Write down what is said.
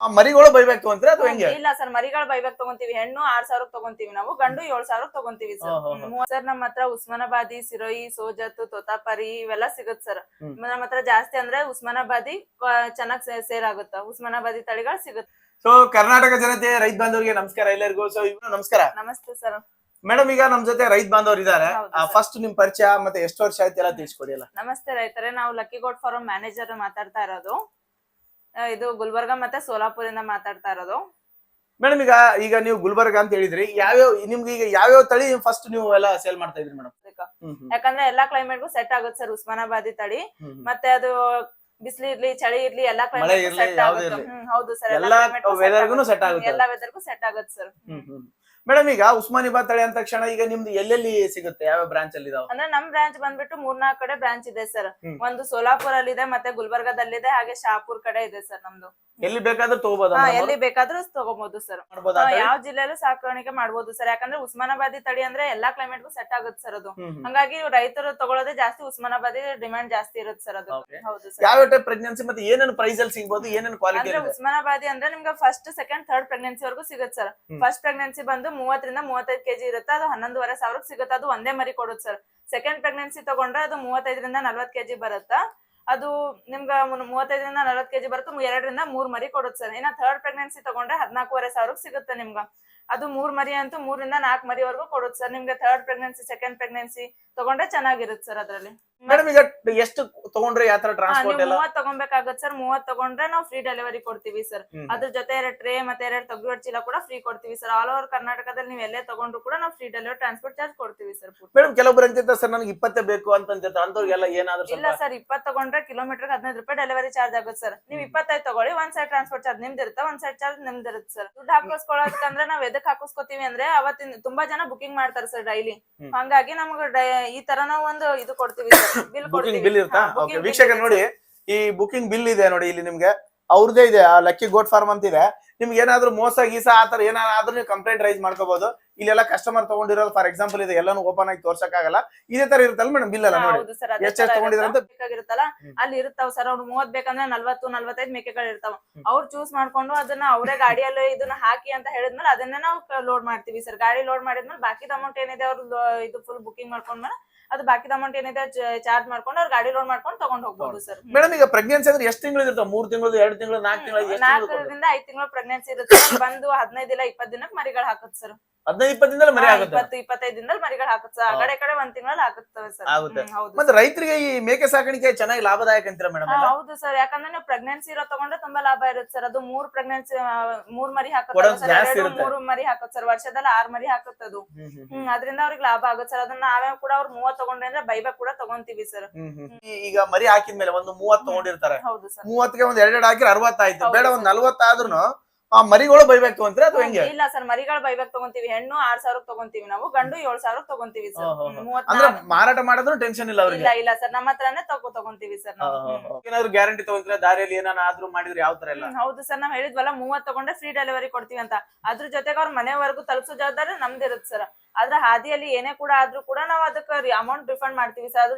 ಮರಿಗಳು ಬೈಬೇಕು ಅಂತೀರಾ ಅಥವಾ ಹೆಂಗೆ? ಇಲ್ಲ ಸರ್, ಮರಿಗಳು ಬೈಬೇಕು ತಗೊಂತೀವಿ. ಹೆಣ್ಣು 6,000 ತಗೊಂತೀವಿ ನಾವು, ಗಂಡು 7,000 ತಗೊಂತೀವಿ ಸರ್. ಸರ್ ನಮ್ಮ ಹತ್ರ ಉಸ್ಮಾನಾಬಾದಿ, ಸಿರೋಯಿ, ಸೋಜತ್, ತೋತಾಪರಿ ಇವೆಲ್ಲ ಸಿಗುತ್ತೆ ಸರ್. ನಮ್ಮ ಹತ್ರ ಜಾಸ್ತಿ ಅಂದ್ರೆ ಉಸ್ಮಾನಾಬಾದಿ ಚೆನ್ನಾಗ್ ಸೇಲ್ ಆಗುತ್ತ. ಉಸ್ಮಾನಾಬಾದಿ ತಳಿಗಳು ಸಿಗುತ್ತೆ. ಸೊ ಕರ್ನಾಟಕ ಜನತೆ, ರೈತ ಬಾಂಧವರಿಗೆ ನಮಸ್ಕಾರ ಎಲ್ಲರಿಗೂ. ಸೊ ನಮಸ್ಕಾರ. ನಮಸ್ತೆ ಸರ್. ಮೇಡಮ್, ಈಗ ನಮ್ ಜೊತೆ ರೈತ ಬಾಂಧವರು ಇದಾರೆ. ಫಸ್ಟ್ ನಿಮ್ ಪರಿಚಯ ಮತ್ತೆ ಎಷ್ಟು ವರ್ಷ ಆಯ್ತು ಎಲ್ಲ ತಿಳಿಸ್ಕೊಡಿ ಅಲ್ಲ. ನಮಸ್ತೆ ರೈತರೇ, ನಾವು ಲಕ್ಕಿ ಗೋಟ್ ಫಾರ್ಮ್ ಮ್ಯಾನೇಜರ್ ಮಾತಾಡ್ತಾ ಇರೋದು. ಇದು ಗುಲ್ಬರ್ಗ ಮತ್ತೆ ಸೋಲಾಪುರಿಂದ ಮಾತಾಡ್ತಾ ಇರೋದು. ಮೇಡಮ್, ಈಗ ನೀವು ಗುಲ್ಬರ್ಗ ಅಂತ ಹೇಳಿದ್ರಿ. ನಿಮ್ಗೆ ಈಗ ಯಾವ್ಯಾವ ತಳಿ ಫಸ್ಟ್ ನೀವು ಎಲ್ಲ ಸೇಲ್ ಮಾಡ್ತಾ ಇದ್ರಿ ಮೇಡಮ್? ಯಾಕಂದ್ರೆ ಎಲ್ಲಾ ಕ್ಲೈಮೇಟ್ಗೂ ಸೆಟ್ ಆಗುತ್ತೆ ಸರ್ ಉಸ್ಮಾನಾಬಾದಿ ತಳಿ. ಮತ್ತೆ ಅದು ಬಿಸಿಲು ಇರ್ಲಿ, ಚಳಿ ಇರ್ಲಿ, ಎಲ್ಲಾ ಕ್ಲೈಮೇಟ್ ಸೆಟ್ ಆಗುತ್ತೆ. ಹೌದು ಸರ್, ಎಲ್ಲಾ ವೆದರ್ಗೂ ಸೆಟ್ ಆಗುತ್ತೆ. ಎಲ್ಲಾ ವೆದರ್ಗೂ ಸೆಟ್ ಆಗುತ್ತೆ ಸರ್. ಮೇಡಮ್, ಈಗ ಉಸ್ಮಾನಾಬಾದ್ ತಳಿ ಅಂದ ತಕ್ಷಣ ಈಗ ನಿಮ್ದು ಎಲ್ಲೆಲ್ಲಿ ಸಿಗುತ್ತೆ, ಯಾವ ಬ್ರಾಂಚ್ ಅಲ್ಲಿ ಇದಾವೆ? ಅಂದ್ರೆ ನಮ್ ಬ್ರಾಂಚ್ ಬಂದ್ಬಿಟ್ಟು 3-4 ಕಡೆ ಬ್ರಾಂಚ್ ಇದೆ ಸರ್. ಒಂದು ಸೋಲಾಪುರ್ ಅಲ್ಲಿ ಇದೆ, ಮತ್ತೆ ಗುಲ್ಬರ್ಗದಲ್ಲಿದೆ, ಹಾಗೆ ಶಾಪುರ್ ಕಡೆ ಇದೆ ಸರ್ ನಮ್ದು. ಎಲ್ಲಿ ಬೇಕಾದ್ರೂ ತಗೋಬಹುದು? ಎಲ್ಲಿ ಬೇಕಾದ್ರೂ ತಗೋಬಹುದು ಸರ್. ಯಾವ ಜಿಲ್ಲೆಯಲ್ಲೂ ಸಾಕಾಣಿಕೆ ಮಾಡ್ಬೋದು ಸರ್. ಯಾಕಂದ್ರೆ ಉಸ್ಮಾನಾಬಾದಿ ತಳಿ ಅಂದ್ರೆ ಎಲ್ಲಾ ಕ್ಲೈಮೇಟ್ಗೂ ಸೆಟ್ ಆಗುತ್ತೆ ಸರ್ ಅದು. ಹಂಗಾಗಿ ರೈತರು ತಗೊಳ್ಳೋದೇ ಜಾಸ್ತಿ, ಉಸ್ಮಾನಾಬಾದಿ ಡಿಮ್ಯಾಂಡ್ ಜಾಸ್ತಿ ಇರುತ್ತೆ ಸರ್ ಅದು. ಹೌದು ಸರ್. ಯಾವ ಟೈಪ್ ಪ್ರೆಗ್ನೆನ್ಸಿ ಮತ್ತೆ ಏನೇನು ಪ್ರೈಸ್ ಅಲ್ಲಿ ಸಿಗಬಹುದು, ಏನೇನು ಕ್ವಾಲಿಟಿ? ಅಂದ್ರೆ ಉಸ್ಮಾನಾಬಾದಿ ಅಂದ್ರೆ ನಿಮ್ಗೆ ಫಸ್ಟ್, ಸೆಕೆಂಡ್, ಥರ್ಡ್ ಪ್ರೆಗ್ನೆನ್ಸಿ ವರೆಗೂ ಸಿಗುತ್ತೆ ಸರ್. ಫಸ್ಟ್ ಪ್ರೆಗ್ನೆನ್ಸಿ ಬಂದು 30 ರಿಂದ 35 kg ಇರುತ್ತೆ. ಅದು 11,500 ಸಿಗುತ್ತೆ. ಅದು ಒಂದೇ ಮರಿ ಕೊಡುತ್ತೆ ಸರ್. ಸೆಕೆಂಡ್ ಪ್ರೆಗ್ನೆನ್ಸಿ ತಗೊಂಡ್ರೆ ಅದು 35 ರಿಂದ 40 kg ಬರುತ್ತಾ. ಅದು ನಿಮ್ಗ 35 ರಿಂದ 40 kg ಬರುತ್ತೆ. 2 ರಿಂದ 3 ಮರಿ ಕೊಡುತ್ತೆ ಸರ್. ಇನ್ನ ಥರ್ಡ್ ಪ್ರೆಗ್ನೆನ್ಸಿ ತಗೊಂಡ್ರೆ 14,500 ಸಿಗುತ್ತೆ ನಿಮ್ಗ. ಅದು 3 ಮರಿ ಅಂತೂ 3 ರಿಂದ 4 ಮರಿವರೆಗೂ ಕೊಡುತ್ತೆ ಸರ್. ನಿಮ್ಗೆ ಥರ್ಡ್ ಪ್ರೆಗ್ನೆನ್ಸಿ, ಸೆಕೆಂಡ್ ಪ್ರೆಗ್ನೆನ್ಸಿ ತಗೊಂಡ್ರೆ ಚೆನ್ನಾಗಿರುತ್ತೆ ಸರ್ ಅದ್ರಲ್ಲಿ. ಮೇಡಮ್, ಈಗ ಎಷ್ಟು ತಗೊಂಡ್ರೆ ಯಾವ ತರ ಟ್ರಾನ್ಸ್ಪೋರ್ಟ್ ಎಲ್ಲ? 30 ತಗೊಬೇಕಾಗುತ್ತೆ ಸರ್. 30 ತಗೊಂಡ್ರೆ ನಾವು ಫ್ರೀ ಡೆಲಿವರಿ ಕೊಡ್ತೀವಿ ಸರ್. ಅದ್ರ ಜೊತೆ 2 ಟ್ರೇ ಮತ್ತೆ 2 ತೊಗರಿ ಚೀಲ ಕೂಡ ಫ್ರೀ ಕೊಡ್ತೀವಿ ಸರ್. ಆಲ್ ಓವರ್ ಕರ್ನಾಟಕದಲ್ಲಿ ನೀವು ಎಲ್ಲೇ ತಗೊಂಡ್ರು ಕೂಡ ನಾವು ಫ್ರೀ ಡೆಲಿವರಿ ಟ್ರಾನ್ಸ್ಪೋರ್ಟ್ ಚಾರ್ಜ್ ಕೊಡ್ತೀವಿ ಸರ್. ಮೇಡಮ್, ಕೆಲವೊಬ್ರು ಅಂತಿರ್ತಾರೆ ಸರ್ ನನಗೆ 20 ಬೇಕು ಅಂತಂತಿರ್ತಾರೆ, ಅಂತವ್ರಿಗೆಲ್ಲ ಏನಾದ್ರು? ಇಲ್ಲ ಸರ್, 20 ತಗೊಂಡ್ರೆ ಕಿಲೋಮೀಟರ್ 15 ರೂಪಾಯಿ ಡೆಲಿವರಿ ಚಾರ್ಜ್ ಆಗುತ್ತೆ ಸರ್. ನೀವು 25 ತಗೊಳ್ಳಿ, ಒಂದ್ ಸೈಡ್ ಟ್ರಾನ್ಸ್ಪೋರ್ಟ್ ಚಾರ್ಜ್ ನಿಮ್ದು ಇರುತ್ತೆ, ಒಂದ್ ಸೈಡ್ ಚಾರ್ಜ್ ನಿಮ್ದು ಇರುತ್ತೆ ಸರ್. ದುಡ್ಡು ಹಾಕಿಸ್ಕೊಳ್ಳೋದಕ್ಕಂದ್ರೆ ನಾವ್ ಎದಕ್ ಹಾಕಿಸ್ಕೊತೀವಿ ಅಂದ್ರೆ ಅವತ್ತಿನ ತುಂಬಾ ಜನ ಬುಕಿಂಗ್ ಮಾಡ್ತಾರೆ ಸರ್ ಡೈಲಿ. ಹಂಗಾಗಿ ನಮ್ಗೆ ಈ ತರ ನಾವು ಒಂದು ಇದು ಕೊಡ್ತೀವಿ ಸರ್, ಬಿಲ್ ಕೊಡ್ತೀವಿ. ವೀಕ್ಷಕ ನೋಡಿ, ಈ ಬುಕಿಂಗ್ ಬಿಲ್ ಇದೆ ನೋಡಿ, ಇಲ್ಲಿ ನಿಮ್ಗೆ ಅವ್ರದೇ ಇದೆ, ಲಕ್ಕಿ ಗೋಟ್ ಫಾರ್ಮ್ ಅಂತ ಇದೆ. ನಿಮ್ಗೆ ಏನಾದ್ರು ಮೋಸ ಗೀಸ ಆತರ ಏನಾದ್ರೂ ನೀವು ಕಂಪ್ಲೇಂಟ್ ರೈಸ್ ಮಾಡ್ಕೋಬಹುದು. ಇಲ್ಲೆಲ್ಲ ಕಸ್ಟಮರ್ ತಗೊಂಡಿರೋದು ಫಾರ್ ಎಕ್ಸಾಂಪಲ್ ಇದೆ, ಎಲ್ಲಾನು ಓಪನ್ ಆಗಿ ತೋರ್ಸಕ್ಕಾಗಲ್ಲ. ಇದೇ ತರ ಇರುತ್ತಲ್ಲ ಮೇಡಮ್ ಬಿಲ್ ಎಲ್ಲ ನೋಡಿ, ಎಷ್ಟು ತಗೊಂಡಿದ್ರೆ ಅಂತ ಬೇಕಾಗಿರುತ್ತಲ್ಲ ಅಲ್ಲಿ ಇರ್ತಾವ ಸರ್. ಅವ್ರು 30 ಬೇಕಂದ್ರೆ 40-45 ಮೇಕೆಗಳು ಇರ್ತಾವ. ಅವ್ರು ಚೂಸ್ ಮಾಡ್ಕೊಂಡು ಅದನ್ನ ಅವರೇ ಗಾಡಿಯಲ್ಲಿ ಇದನ್ನ ಹಾಕಿ ಅಂತ ಹೇಳಿದ್ಮೇಲೆ ಅದನ್ನೇ ನಾವು ಲೋಡ್ ಮಾಡ್ತೀವಿ ಸರ್. ಗಾಡಿ ಲೋಡ್ ಮಾಡಿದ್ಮೇಲೆ ಬಾಕಿದ ಅಮೌಂಟ್ ಏನಿದೆ ಅವ್ರು ಇದು ಫುಲ್ ಬುಕಿಂಗ್ ಮಾಡ್ಕೊಂಡ್ಮೇಲೆ ಅದು ಬಾಕಿದ ಅಮೌಂಟ್ ಏನಿದೆ ಚಾರ್ಜ್ ಮಾಡ್ಕೊಂಡು ಅವ್ರು ಗಾಡಿ ಲೋಡ್ ಮಾಡ್ಕೊಂಡು ತಗೊಂಡ್ ಹೋಗ್ಬೋದು ಸರ್. ಮೇಡಮ್, ಈಗ ಪ್ರೆಗ್ನೆನ್ಸಿ ಅಂದ್ರೆ ಎಷ್ಟು ತಿಂಗಳು ಇರ್ತಾವ? 3 ತಿಂಗಳು, 2 ತಿಂಗಳು, 4 ತಿಂಗಳು? 4 ರಿಂದ 5 ತಿಂಗಳು ಪ್ರೆಗ್ನೆನ್ಸಿ ಇರುತ್ತೆ. ಬಂದು 15 ಇಲ್ಲ 20 ದಿನಕ್ಕೆ ಮರಿಗಳು ಹಾಕುತ್ತೆ ಸರ್. 15-20 ದಿನದಲ್ಲಿ ಮರಿ ಆಗುತ್ತೆ? 20-25 ದಿನದಲ್ಲಿ ಮರಿಗಳು ಹಾಕುತ್ತೆ. ಆ ಕಡೆ 1 ತಿಂಗಳಲ್ಲಿ ಹಾಕುತ್ತವೆ ಸರ್. ಮತ್ತೆ ರೈತರಿಗೆ ಈ ಮೇಕೆ ಸಾಕಾಣಿಕೆ ಚೆನ್ನಾಗಿ ಲಾಭದಾಯಕ ಅಂತೀರಾ ಮೇಡಮ್? ಹೌದು ಸರ್, ಯಾಕಂದ್ರೆ ನೀವು ಪ್ರೆಗ್ನೆನ್ಸಿ ಇರೋ ತಗೊಂಡ್ರೆ ತುಂಬಾ ಲಾಭ ಇರುತ್ತೆ ಸರ್. ಅದು 3 ಪ್ರೆಗ್ನೆನ್ಸಿ 3 ಮರಿ ಹಾಕುತ್ತೆ ಸರ್. 3 ಮರಿ ಹಾಕುತ್ತೆ ಸರ್. ವರ್ಷದಲ್ಲಿ 6 ಮರಿ ಹಾಕುತ್ತೆ ಅದು. ಅದರಿಂದ ಅವ್ರಿಗೆ ಲಾಭ ಆಗುತ್ತೆ ಸರ್. ಅದನ್ನ ನಾವೇ ಕೂಡ ಅವ್ರು 30 ತಗೊಂಡ್ರೆ ಅಂದ್ರೆ ಬೈಬ್ಯಾಕ್ ಕೂಡ ತಗೊಂತೀವಿ ಸರ್. ಈಗ ಮರಿ ಹಾಕಿದ್ಮೇಲೆ ಒಂದು 30 ತಗೊಂಡಿರ್ತಾರೆ. ಹೌದು ಸರ್. 30ಗೆ ಒಂದ್ 2 ಹಾಕಿ 60 ಆಯ್ತು. ಬೇಡ ಒಂದ್ 40 ಆದ್ರೂ ಆ ಮರಿಗಳು ಬೈಬೇಕು ಅಂತೀರಾ ಅಥವಾ ಹೆಂಗೆ? ಇಲ್ಲ ಸರ್, ಮರಿಗಳು ಬೈಬ್ಯಾಕ್ ತಗೊಂತೀವಿ. ಹೆಣ್ಣು 6,000 ತಗೊಂತೀವಿ ನಾವು, ಗಂಡು 7,000 ತಗೊಂತೀವಿ ಸರ್. ಅಂದ್ರೆ ಮಾರಾಟ ಮಾಡೋದು ಟೆನ್ಷನ್ ಇಲ್ಲ ಅವ್ರಿಗೆ? ಇಲ್ಲ ಸರ್, ನಮ್ಮ ಹತ್ರನೇ ತಗೊಂತೀವಿ ಸರ್ ನಾವು. ಏನಾದ್ರು ಗ್ಯಾರಂಟಿ ತಗೊಂತೀರಾ? ದಾರಿಯಲ್ಲಿ ಏನಾದ್ರು ಮಾಡಿದ್ರೆ ಯಾವ ತರ ಎಲ್ಲ? ಹೌದು ಸರ್, ನಾವ್ ಹೇಳಿದ್ವಲ್ಲ 30 ತಗೊಂಡ್ರೆ ಫ್ರೀ ಡೆಲಿವರಿ ಕೊಡ್ತೀವಿ ಅಂತ. ಅದ್ರ ಜೊತೆಗೆ ಅವ್ರ ಮನೆವರೆಗೂ ತಲುಪಿಸೋ ಜವಾಬ್ದಾರಿ ನಮ್ದಿರುತ್ತೆ ಸರ್. ಆದ್ರೆ ಹಾದಿಯಲ್ಲಿ ಏನೇ ಕೂಡ ಆದ್ರೂ ಕೂಡ ನಾವು ಅದಕ್ಕೆ ಅಮೌಂಟ್ ರಿಫಂಡ್ ಮಾಡ್ತೀವಿ ಸರ್. ಅದ್ರ